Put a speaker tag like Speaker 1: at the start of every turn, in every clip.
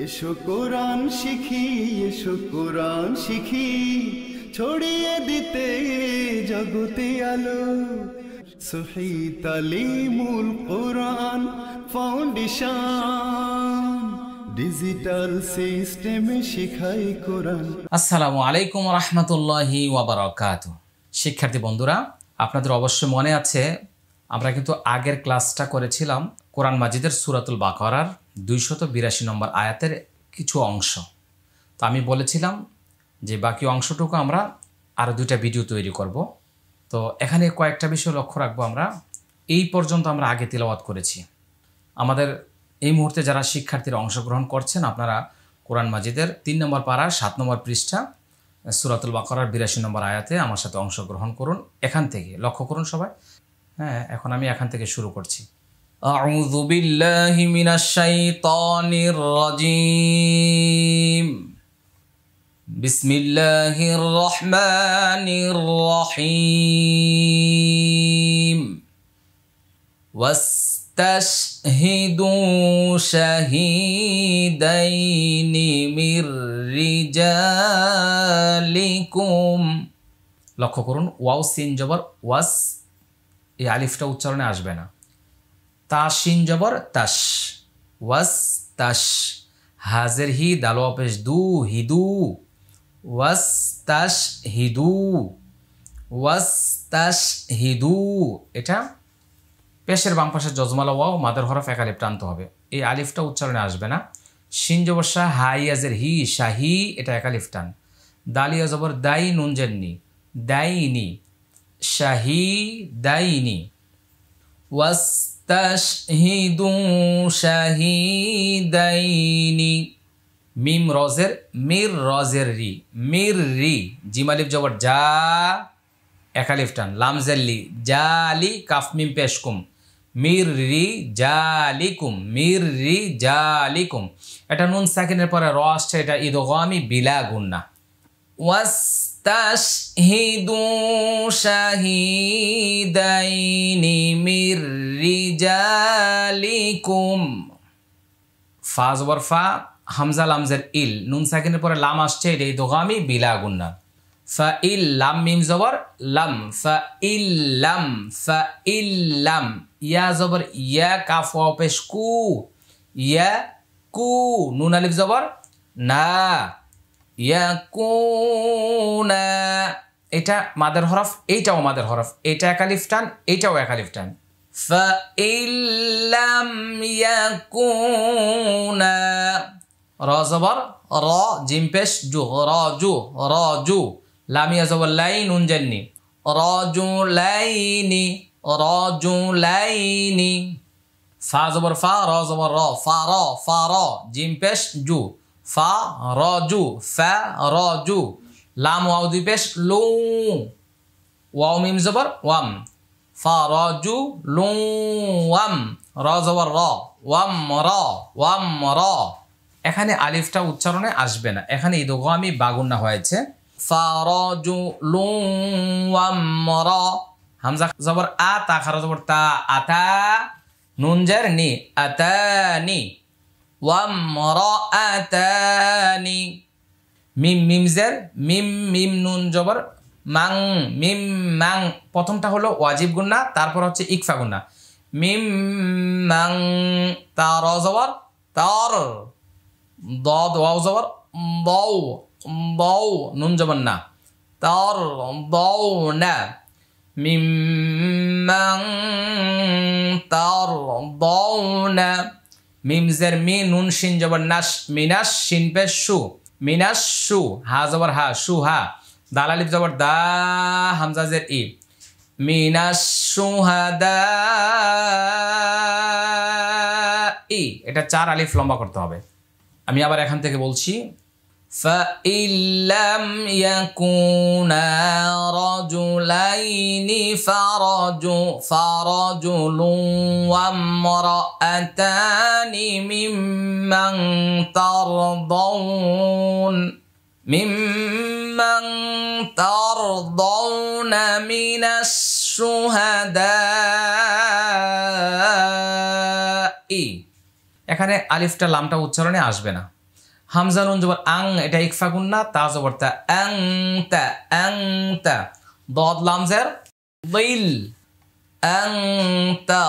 Speaker 1: এসো কোরআন শিখি, এসো কোরআন শিখি, ছড়িয়ে দিতে জগতে আলো। সহি তালিমুল কোরআন ফাউন্ডেশন, ডিজিটাল সিস্টেমে শিখাই কোরআন।
Speaker 2: আসসালামু আলাইকুম রহমতুল্লাহি ওয়া বারাকাতুহু। শিক্ষার্থী বন্ধুরা, আপনাদের অবশ্যই মনে আছে আমরা কিন্তু আগের ক্লাসটা করেছিলাম কোরআন মাজিদের সূরাতুল বাকারার 282 নম্বর আয়াতের কিছু অংশ। তো আমি বলেছিলাম যে বাকি অংশটুকু আমরা আরও 2টা ভিডিও তৈরি করব। তো এখানে কয়েকটা বিষয় লক্ষ্য রাখবো। আমরা এই পর্যন্ত আমরা আগে তিলাওয়াত করেছি। আমাদের এই মুহূর্তে যারা শিক্ষার্থীরা অংশগ্রহণ করছেন, আপনারা কোরআন মাজিদের 3 নম্বর পারা 7 নম্বর পৃষ্ঠা সূরাতুল বাকারার 82 নম্বর আয়াতে আমার সাথে অংশগ্রহণ করুন। এখান থেকে লক্ষ্য করুন সবাই। হ্যাঁ, এখন আমি এখান থেকে শুরু করছি। আউযু বিল্লাহি মিনাশ শাইতানির রাজীম। বিসমিল্লাহির রহমানির রহিম। ওয়াস্তাশহিদু শাহিদাইনি মির রিজালিকুম। লক্ষ্য করুন, ওয়াও সিন জবর ওয়াস, এই আলিফটা উচ্চারণে আসবে না। তা শিন জবর তাস, ওয়াস তাস। হাজের হি দালো পেশ দু, হিদু। ওয়াস তাস হিদু, ওয়াস তাস হিদু। এটা পেশের বাম পাশে জজমালা ওয়াও মাদের হরফ এক আলিফ টানতে হবে। এই আলিফটা উচ্চারণে আসবে না। শিন জবর শাহ, হাই আজের হি, শাহি, এটা এক আলিফ টান। দালিয়া জবর দাই, নুন জেননি, দাইনি, শাহি দাইনি। ওয়াস্তাশহিদু শাহিদাইনি। মিম রজের মির, রজের রি, মির রি। জিম আলিফ জবর যা, এক আলিফ টান। লাম জাল্লি, জালি, কাফ মিম পেশকুম, মির রি জালিকুম, মির রি জালিকুম। এটা নুন সাকিনের পরে র আসছে, এটা ইদগামি বিলা গুন্না। ওয়াস্তাশহিদু শাহিদাইনি মির রিজালিকুম। ফা জবর ফা, হামজা লামজের ইল, নুন সাকিনের পরে লাম আসছে, এটা ইদগামি বিলা গুন্না। ফা ইল লাম মিম জবর লাম, ফা ইল্লাম, ফা ইল্লাম। ইয়া জবর ইয়া, কাফ ওয়াও পেশ কু, ইয়া কু। নুন আলিফ জবর না, ইয়াকুনা। এটা মাদের হরফ, এইটাও মাদের হরফ। এটা এক আলিফ টান, এইটাও এক আলিফ টান। ফা ইল্লাম ইয়াকুনা। র জবর র, জিম পেশ জু, রাজু, রাজু। লামিয়া জবর লাই, নুন জান্নি, রাজুলাইনি, রাজুলাইনি। ফা জবর ফা, র জবর র, ফা র, ফা র। জিম পেশ জু, ফা রাজু, ফা রাজু। লাম ওয়াও দুই পেশ লু, ওয়াও মিম জবর ওয়াম, ফা রাজু লু ওয়াম। র জবর র, ওয়াম র, ওয়াম র। এখানে আলিফটা উচ্চারণে আসবে না, এখানে ইদগামি বাগুন্না হয়েছে। ফা রাজু লু ওয়াম র। হামজা জবর আ, তা খারা জবর তা, আতা। নুন জার নি, আতানি। ওয়ামরাআতানি। মিম মিম জের মিম, মিম নুন জবর মাং, মিম মাং। প্রথমটা হলো ওয়াজিব গুন্না, তারপর হচ্ছে ইকফা গুন্না। মিম মাং। তার জবর তার, দদ ওয়াও জবর দাও, দাও। নুন জবর না, তার দাও না। মিম মাং তার দাও না। মিম জের মি, নুন শিন জবর নাস, মিনাস, শিন পেশ শু, মিনাস শু। হা জবর হা, শু হা। দাল আলিফ জবর দা, হামজা জের ই, মিনাস শুহাদা ই। এটা 4 আলিফ লম্বা করতে হবে। আমি আবার এখান থেকে বলছি। فَإِن لَّمْ يَكُونَا رَجُلَيْنِ فَرَجُلٌ وَامْرَأَتَانِ مِمَّن تَرْضَوْنَ مِنَ الشُّهَدَاءِ। এখানে আলিফটা লামটা উচ্চারণে আসবে না। হামজা নুন জবর আং, এটা ইকফা গুন্না, তা জবর তা, আং তা, আং তা। দদ লাম জের দিল, আং তা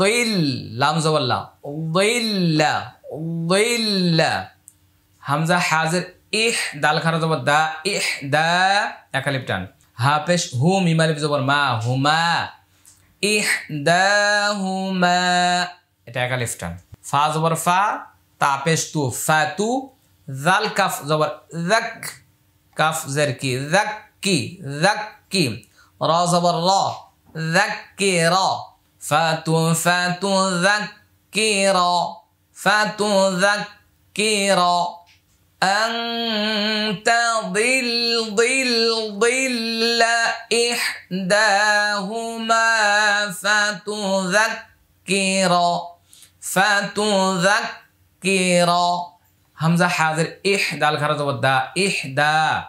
Speaker 2: দিল, লাম জবর লা, দিল্লা, দিল্লা। হামজা হাজের ইহ, দাল খারা জবর দা, ইহ দা, এক আলিফ টান। হা পেশ হু, মিম আলিফ জবর মা, হুমা, ইহ দা হুমা, এটা এক আলিফ টান। ফা জবর ফা, তা পেশ তু, ফা তু। জাল কাফ জবর যাক, কাফ জের কি, যাক কি, যাক কি। রা জবর রা, যাক কি রা। ফা তু যাক কি রা, ফা তু যাক কি রা। أنت ضل إحداهما فتذكر همزة حاضر إحدى الخرج والداء إحدى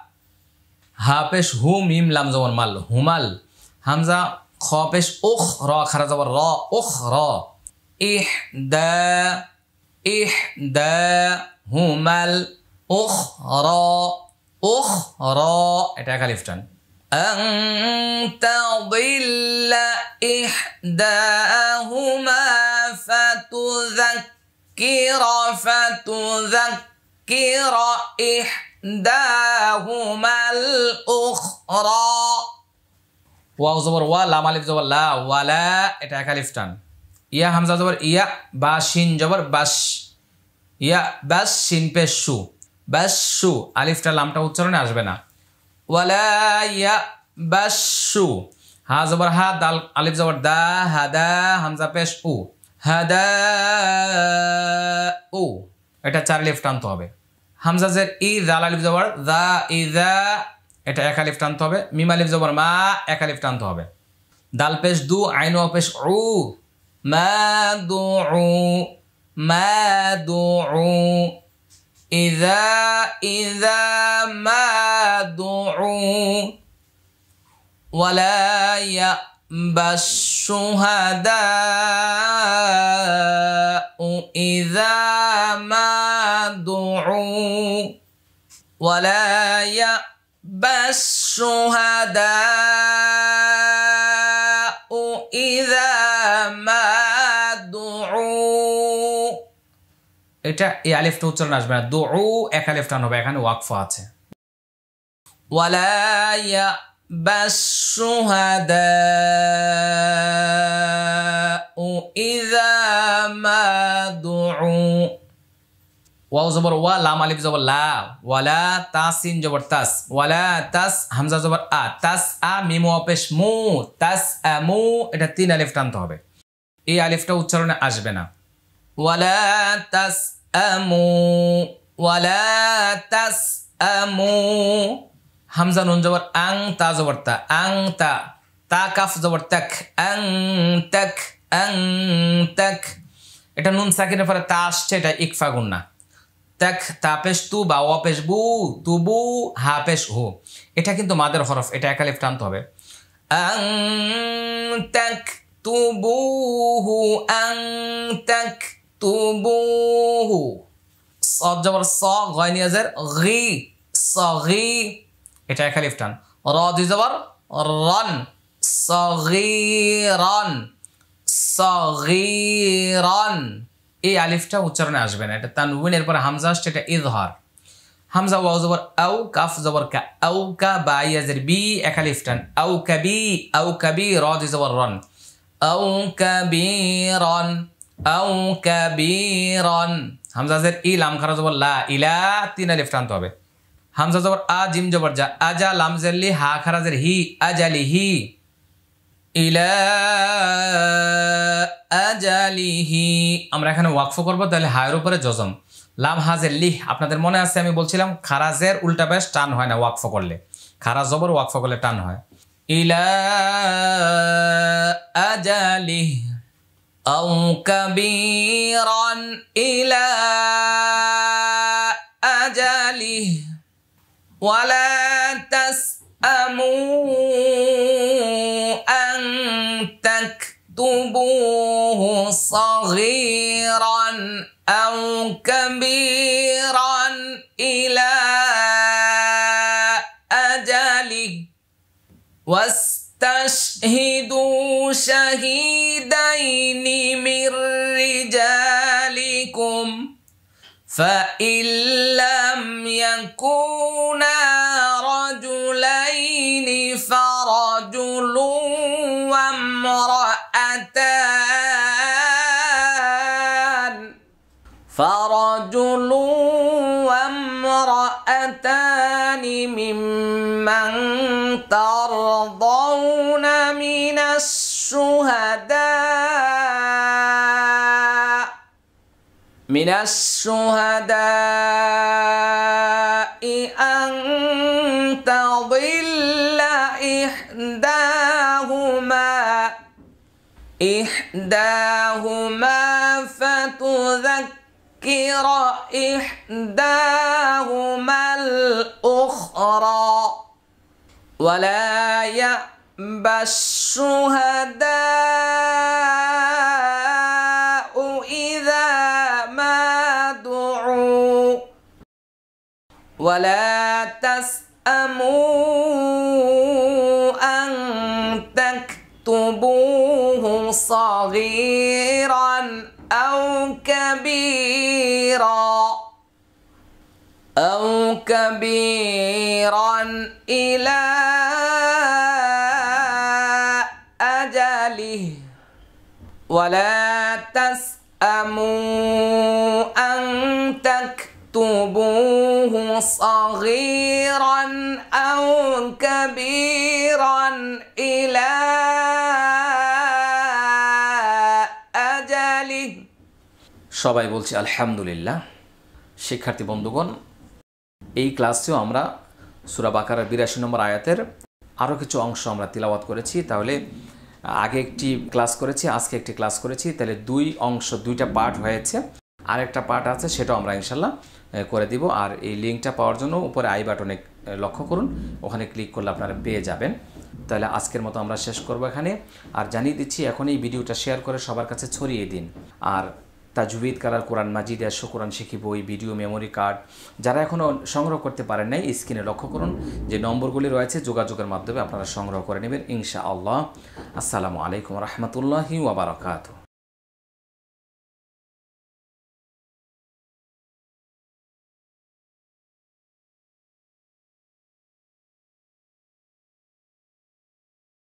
Speaker 2: ها بش هو ميم لام زور مال همال همزة خا بش أخ را خرج والرا أخرى إحدى همال أخرى এটা এক আলিফ টান। أنت ضل إحداهما فتذكر إحداهما الأخرى ওয়াও জবর ওয়া, লাম আলিফ জবর লা, ওয়ালা, এটা এক আলিফ টান। ইয়া হামজা জবর ইয়া, বা শিন জবর বাশ, ইয়া বাশ শিন পেশ শু, বাশু, আলিফটা লামটা উচ্চারণে আসবে না। ওয়ালা ইয়া বাশু। হা জবর হা, দাল আলিফ জবর দা, হাদা, হামজা পেশ উ, হাদা উ, এটা 4 আলিফ টানতে হবে। হামজা জের ই, দাল আলিফ জবর দা, ইদা, এটা এক আলিফ টানতে হবে। মিম আলিফ জবর মা, এক আলিফ টানতে হবে। দাল পেশ দু, আইন ওয়া পেশ উ, মাদুউ। إذا ما دعوا ولا يأبى الشهداء إذا ما دعوا ولا يأبى الشهداء إذا ما دعوا এটা এই আলিফটা উচ্চারণ আসবে না, দুউ এক আলিফ টান হবে, এখানে ওয়াকফা আছে। ওয়ালা ইয়াবাস শুহাদাউ ইযা মা দুউ। ওয়াও জবর ওয়া, লাম আলিফ জবর লা, ওয়ালা, তাসিন জবর তাস, ওয়ালা তাস, হামজা জবর আ, তাস আ, মিম ওয়া পেশ মু, তাস আমু, এটা 3 আলিফ টানতে হবে, এই আলিফটা উচ্চারণে আসবে না। ওয়ালা তাস আমু, ওয়ালা তাস আমু। হামজা নুন জবর আং, তা জবর তা, আং তা, তা কাফ জবর তাক, আং তাক, আং তাক। এটা নুন সাকিনের পরে তা আসছে, এটা ইকফা গুন্না। তাক, তা পেশ তু, বা ওয়া পেশ বু, তুবু, হা পেশ হু, এটা কিন্তু মাদের হরফ, এটা এক আলিফ টানতে হবে। আং তাক তুবুহু, আং তাক তুবুহু। সদ জবর স, গয় নিয়াজের গি, সগি, এটা এক আলিফ টান। র দুই জবর রন, সগীরন, সগীরন, এই আলিফটা উচ্চারণে আসবে না, এটা তানউইনের পরে হামজা আসছে, এটা ইজহার। হামজা ওয়াও জবর আও, কাফ জবর কা, আও কা, বা ইয়াজের বি, এক আলিফ টান। আও কাবি, আও কাবি, র দুই জবর রন, আও কাবীরন, আও কাবীরন। হামজা জের ই, লাম খারা জবর লা, ইলা, 3 আলিফ টানতে হবে। হামজা জবর আ, জিম জবর যা, আজা, লাম জের লি, হা খারা জের হি, আজালিহি, ইলা আজালিহি। আমরা এখানে ওয়াকফ করব, তাহলে হায়ের উপরে জজম, লাম হাজের লিহ। আপনাদের মনে আছে আমি বলছিলাম খারাজের উল্টা পেশ টান হয় না ওয়াকফ করলে, খারাজ জবর ওয়াকফ করলে টান হয়। ইলা আজালিহ আও কাবীরান ইলা আজালিহ ওয়ালা তাসআমু আন তাকতুবুহু صغيرا أو كبيرا واستشهدوا شهيدين من رجالكم فإن لم يكونا رجلين فرجل وامرأتان ممن ترضون من الشهداء أن تضل إحداهما فتذكر إحداهما الأخرى ولا يأبى الشهداء إذا ما دعوا ولا تسأموا أن تكتبوه صغيرا أو كبيرا إلى أجله ولا تسأموا أن تكتبوه صغيرا أو كبيرا إلى أجله সবাই বলছি আলহামদুলিল্লাহ। শিক্ষার্থী বন্ধুগণ, এই ক্লাসেও আমরা সূরা বাকারার ৮২ নম্বর আয়াতের আরও কিছু অংশ আমরা তিলাওয়াত করেছি। তাহলে আগে একটি ক্লাস করেছি, আজকে একটি ক্লাস করেছি, তাহলে দুইটা পার্ট হয়েছে। আরেকটা পার্ট আছে, সেটাও আমরা ইনশাল্লাহ করে দিব। আর এই লিঙ্কটা পাওয়ার জন্য উপরে আই বাটনে লক্ষ্য করুন, ওখানে ক্লিক করলে আপনারা পেয়ে যাবেন। তাহলে আজকের মতো আমরা শেষ করব এখানে। আর জানিয়ে দিচ্ছি, এখন এই ভিডিওটা শেয়ার করে সবার কাছে ছড়িয়ে দিন। আর তাজউইদ কালার কোরআন মাজিদ, ১০০ কোরআন শিখি বই, ভিডিও মেমোরি কার্ড যারা এখনও সংগ্রহ করতে পারেন নাই, স্ক্রিনে লক্ষ্য করুন যে নম্বরগুলি রয়েছে, যোগাযোগের মাধ্যমে আপনারা সংগ্রহ করে নেবেন ইনশাআল্লাহ। আসসালামু আলাইকুম রহমতুল্লাহি ওয়া বারাকাতুহু।